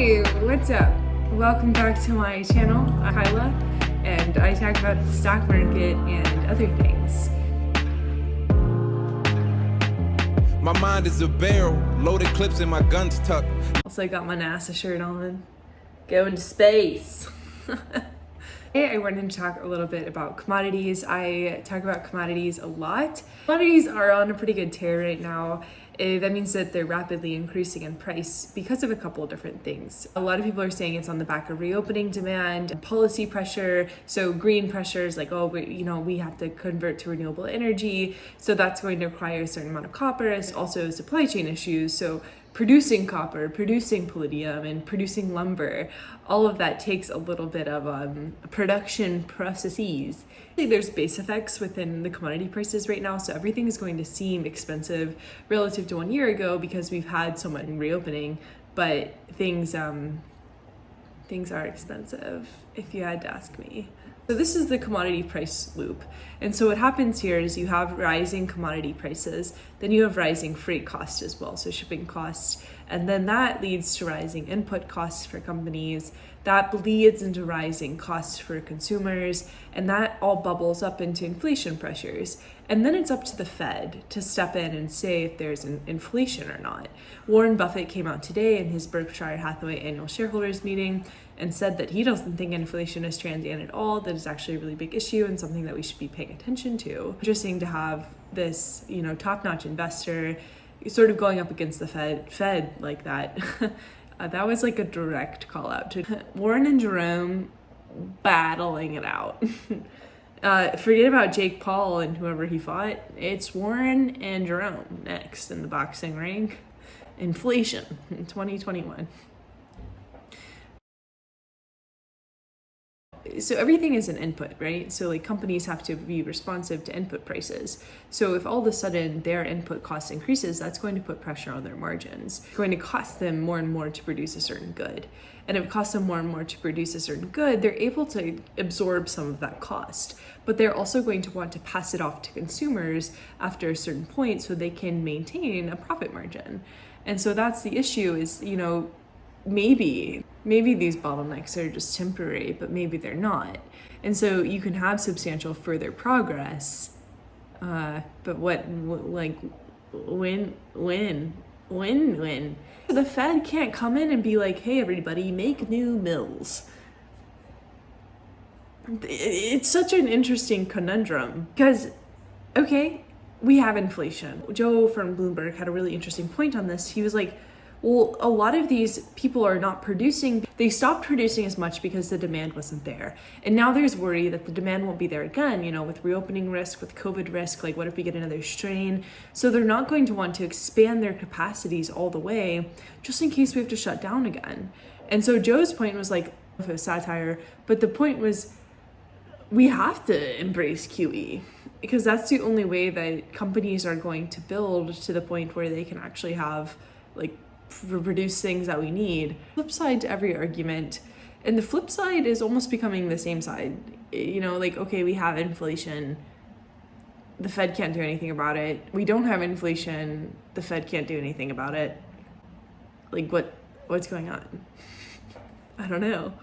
Hey, what's up? Welcome back to my channel. I'm Kyla, and I talk about the stock market and other things. My mind is a barrel, loaded clips and my guns tucked. Also, I got my NASA shirt on. Going to space. Today I wanted to talk a little bit about commodities. I talk about commodities a lot. Commodities are on a pretty good tear right now. That means that they're rapidly increasing in price because of a couple of different things. A lot of people are saying it's on the back of reopening demand and policy pressure. So green pressures like, we have to convert to renewable energy. So that's going to require a certain amount of copper. It's also supply chain issues. So producing copper, producing palladium, and producing lumber, all of that takes a little bit of production processes. There's base effects within the commodity prices right now, so everything is going to seem expensive relative to 1 year ago because we've had so much reopening, but things are expensive, if you had to ask me. So this is the commodity price loop. And so what happens here is you have rising commodity prices, then you have rising freight costs as well, so shipping costs, and then that leads to rising input costs for companies, that bleeds into rising costs for consumers, and that all bubbles up into inflation pressures. And then it's up to the Fed to step in and say if there's an inflation or not. Warren Buffett came out today in his Berkshire Hathaway annual shareholders meeting and said that he doesn't think inflation is transient at all, that it's actually a really big issue and something that we should be paying attention to. Interesting to have this, top-notch investor sort of going up against the Fed like that. That was like a direct call out to Warren and Jerome battling it out. Forget about Jake Paul and whoever he fought. It's Warren and Jerome next in the boxing ring. Inflation in 2021. So everything is an input, right? So like companies have to be responsive to input prices. So if all of a sudden their input cost increases, that's going to put pressure on their margins. It's going to cost them more and more to produce a certain good. And if it costs them more and more to produce a certain good, they're able to absorb some of that cost. But they're also going to want to pass it off to consumers after a certain point so they can maintain a profit margin. And so that's the issue is, maybe these bottlenecks are just temporary, but maybe they're not. And so you can have substantial further progress, but when? The Fed can't come in and be like, hey, everybody, make new mills. It's such an interesting conundrum because, okay, we have inflation. Joe from Bloomberg had a really interesting point on this. He was like, well, a lot of these people are not producing. They stopped producing as much because the demand wasn't there. And now there's worry that the demand won't be there again, with reopening risk, with COVID risk, like what if we get another strain? So they're not going to want to expand their capacities all the way just in case we have to shut down again. And so Joe's point was like, it was satire, but the point was we have to embrace QE because that's the only way that companies are going to build to the point where they can actually have produce things that we need. Flip side to every argument, and the flip side is almost becoming the same side. Okay, we have inflation, the Fed can't do anything about it. We don't have inflation, the Fed can't do anything about it. What's going on? I don't know.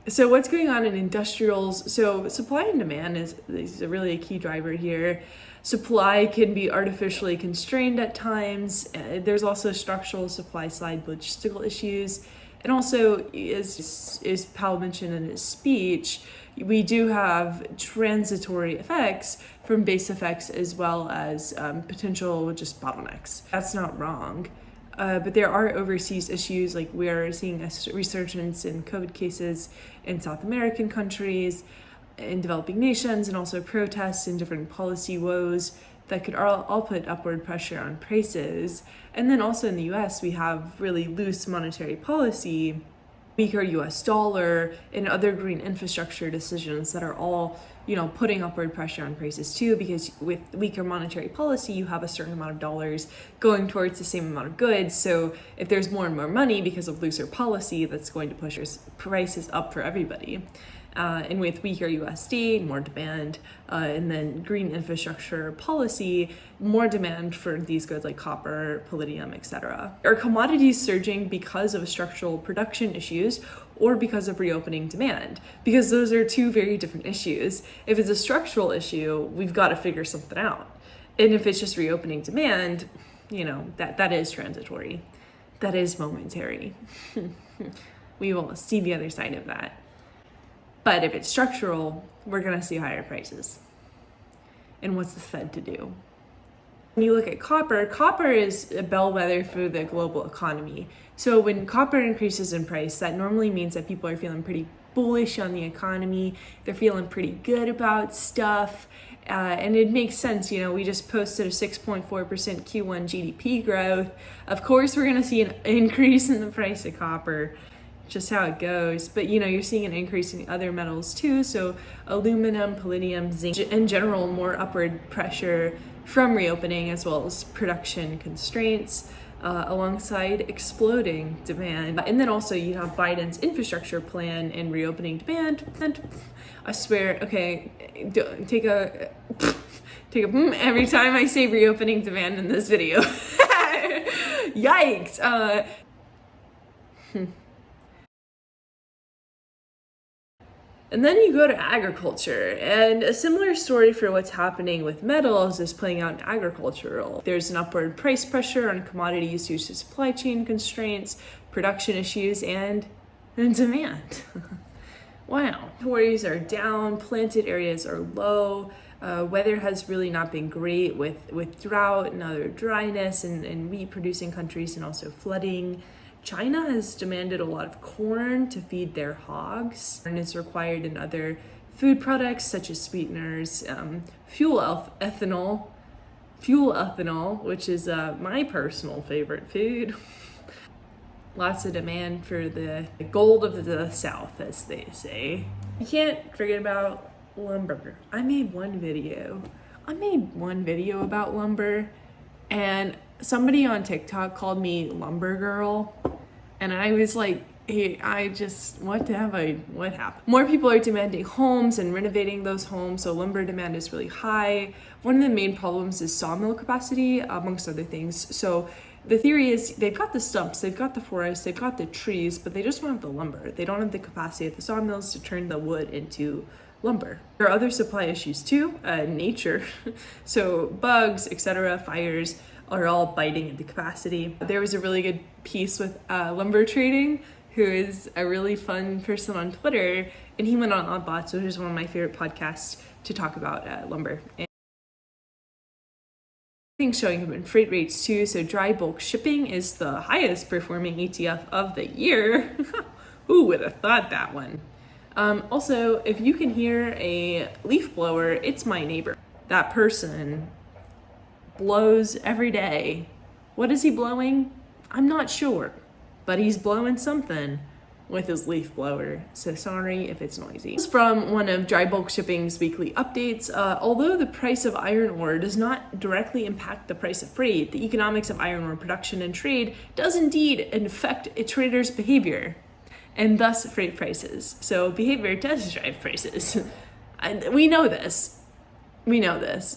So what's going on in industrials? So supply and demand is really a key driver here. Supply can be artificially constrained at times. There's also structural supply side logistical issues. And also, as Powell mentioned in his speech, we do have transitory effects from base effects as well as potential just bottlenecks. That's not wrong. But there are overseas issues, like we are seeing a resurgence in COVID cases in South American countries, in developing nations, and also protests and different policy woes that could all put upward pressure on prices. And then also in the US, we have really loose monetary policy, weaker US dollar, and other green infrastructure decisions that are all putting upward pressure on prices too, because with weaker monetary policy, you have a certain amount of dollars going towards the same amount of goods. So if there's more and more money because of looser policy, that's going to push prices up for everybody. And with weaker USD, more demand, and then green infrastructure policy, more demand for these goods like copper, palladium, etc. Are commodities surging because of structural production issues or because of reopening demand? Because those are two very different issues. If it's a structural issue, we've got to figure something out. And if it's just reopening demand, that is transitory. That is momentary. We will see the other side of that. But if it's structural, we're going to see higher prices. And what's the Fed to do? When you look at copper is a bellwether for the global economy. So when copper increases in price, that normally means that people are feeling pretty bullish on the economy. They're feeling pretty good about stuff. And it makes sense, we just posted a 6.4% Q1 GDP growth. Of course, we're going to see an increase in the price of copper. Just how it goes. But you're seeing an increase in other metals too. So aluminum, palladium, zinc, in general, more upward pressure from reopening as well as production constraints alongside exploding demand. And then also you have Biden's infrastructure plan and reopening demand. And I swear, okay, take a every time I say reopening demand in this video. Yikes. And then you go to agriculture, and a similar story for what's happening with metals is playing out in agricultural. There's an upward price pressure on commodities due to supply chain constraints, production issues, and demand. Wow. Inventories are down, planted areas are low, weather has really not been great with drought and other dryness in wheat producing countries and also flooding. China has demanded a lot of corn to feed their hogs, and it's required in other food products such as sweeteners, fuel ethanol, which is my personal favorite food. Lots of demand for the gold of the South, as they say. You can't forget about lumber. I made one video about lumber, and somebody on TikTok called me lumber girl. And I was like, hey, what happened? More people are demanding homes and renovating those homes, so lumber demand is really high. One of the main problems is sawmill capacity, amongst other things. So the theory is they've got the stumps, they've got the forests, they've got the trees, but they just don't have the lumber. They don't have the capacity at the sawmills to turn the wood into lumber. There are other supply issues too, nature. So bugs, etc., fires, are all biting into capacity. There was a really good piece with Lumber Trading, who is a really fun person on Twitter, and he went on Oddbots, which is one of my favorite podcasts to talk about lumber. And things showing up in freight rates too. So dry bulk shipping is the highest performing ETF of the year. Who would have thought that one? Also, if you can hear a leaf blower, it's my neighbor. That person blows every day. What is he blowing? I'm not sure, but he's blowing something with his leaf blower, so sorry if it's noisy. This is from one of Dry Bulk Shipping's weekly updates. Although the price of iron ore does not directly impact the price of freight, the economics of iron ore production and trade does indeed affect a trader's behavior, and thus freight prices. So behavior does drive prices. We know this,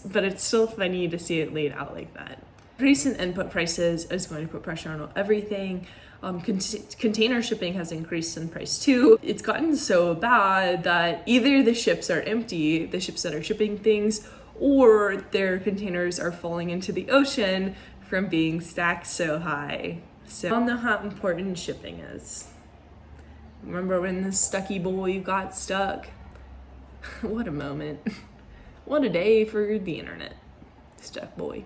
but it's still funny to see it laid out like that. Recent input prices is going to put pressure on everything. Container shipping has increased in price too. It's gotten so bad that either the ships are empty, the ships that are shipping things, or their containers are falling into the ocean from being stacked so high. So I don't know how important shipping is. Remember when the Stucky boy got stuck? What a moment. What a day for the internet. Stuck boy.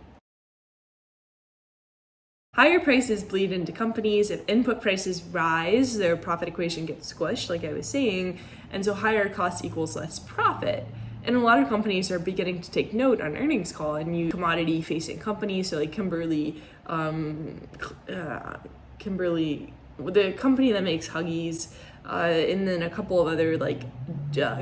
Higher prices bleed into companies. If input prices rise, their profit equation gets squished, like I was saying, and so higher cost equals less profit. And a lot of companies are beginning to take note on earnings call and new commodity-facing companies, so like Kimberly, the company that makes Huggies, and then a couple of other like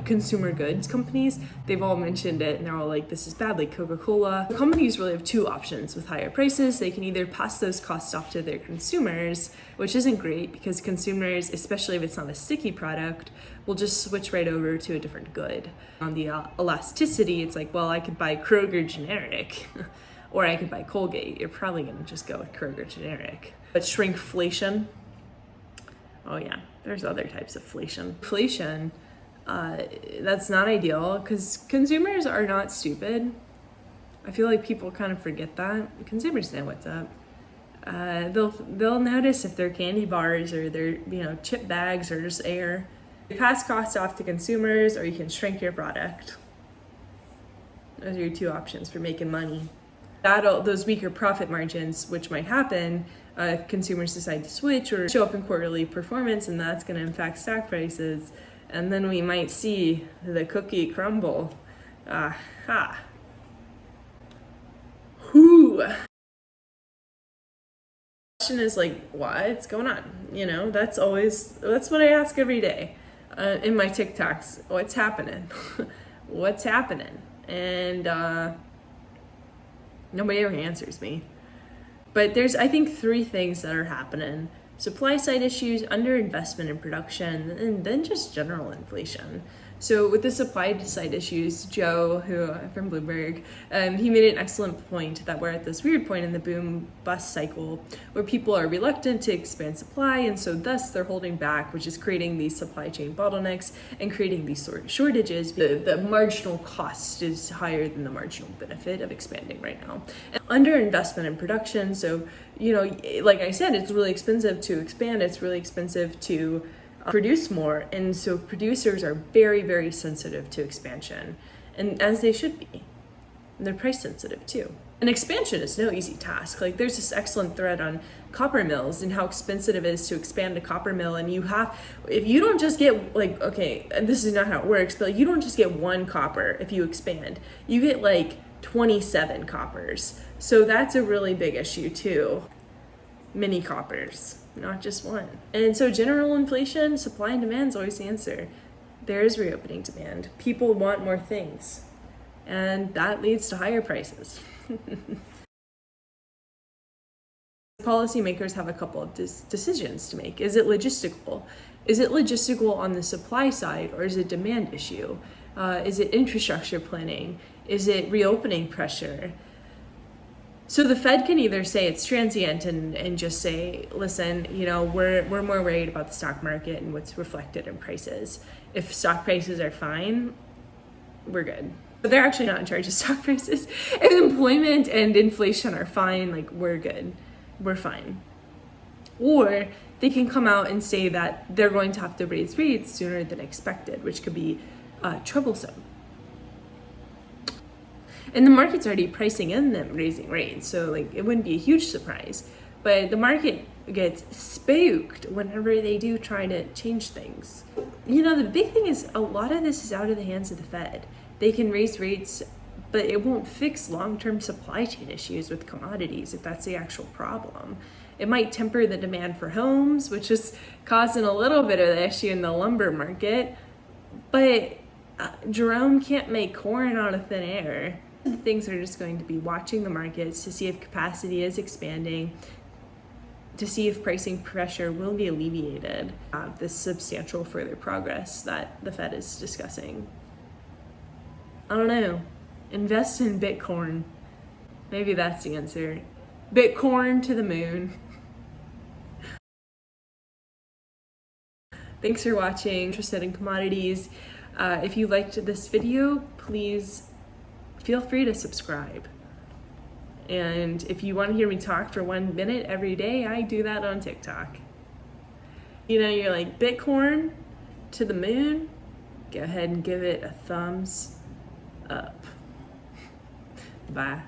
consumer goods companies, they've all mentioned it and they're all like, this is bad, like Coca-Cola. The companies really have two options with higher prices. They can either pass those costs off to their consumers, which isn't great because consumers, especially if it's not a sticky product, will just switch right over to a different good. On the elasticity, it's like, well, I could buy Kroger generic or I could buy Colgate. You're probably gonna just go with Kroger generic. But shrinkflation, oh yeah, there's other types of inflation. Inflation, that's not ideal because consumers are not stupid. I feel like people kind of forget that. Consumers know what's up. They'll notice if their candy bars or their chip bags are just air. You pass costs off to consumers or you can shrink your product. Those are your two options for making money. Those weaker profit margins, which might happen, consumers decide to switch or show up in quarterly performance, and that's going to impact stock prices. And then we might see the cookie crumble. Whoo! Question is like, what's going on? That's what I ask every day in my TikToks. What's happening? What's happening? And nobody ever answers me. But there's, I think, three things that are happening. Supply side issues, underinvestment in production, and then just general inflation. So with the supply side issues, Joe, from Bloomberg, he made an excellent point that we're at this weird point in the boom-bust cycle where people are reluctant to expand supply, and so thus they're holding back, which is creating these supply chain bottlenecks and creating these sort of shortages. The marginal cost is higher than the marginal benefit of expanding right now. And underinvestment in production, so like I said, it's really expensive to expand. It's really expensive to produce more, and so producers are very, very sensitive to expansion, and as they should be. And they're price sensitive too. And expansion is no easy task. Like there's this excellent thread on copper mills and how expensive it is to expand a copper mill, and if you don't just get and this is not how it works, but you don't just get one copper if you expand. You get 27 coppers. So that's a really big issue too. Many coppers, not just one. And so general inflation, supply and demand is always the answer. There is reopening demand. People want more things, and that leads to higher prices. Policymakers have a couple of decisions to make. Is it logistical? Is it logistical on the supply side, or is it demand issue? Is it infrastructure planning? Is it reopening pressure? So the Fed can either say it's transient and just say, listen, we're more worried about the stock market and what's reflected in prices. If stock prices are fine, we're good. But they're actually not in charge of stock prices. If employment and inflation are fine, we're good. We're fine. Or they can come out and say that they're going to have to raise rates sooner than expected, which could be troublesome. And the market's already pricing in them raising rates, so it wouldn't be a huge surprise. But the market gets spooked whenever they do try to change things. The big thing is a lot of this is out of the hands of the Fed. They can raise rates, but it won't fix long-term supply chain issues with commodities if that's the actual problem. It might temper the demand for homes, which is causing a little bit of the issue in the lumber market. But Jerome can't make corn out of thin air. Things are just going to be watching the markets to see if capacity is expanding, to see if pricing pressure will be alleviated. This substantial further progress that the Fed is discussing. I don't know. Invest in Bitcoin. Maybe that's the answer. Bitcoin to the moon. Thanks for watching. Interested in commodities. If you liked this video, please feel free to subscribe. And if you want to hear me talk for 1 minute every day, I do that on TikTok. You're like, Bitcoin to the moon? Go ahead and give it a thumbs up. Bye.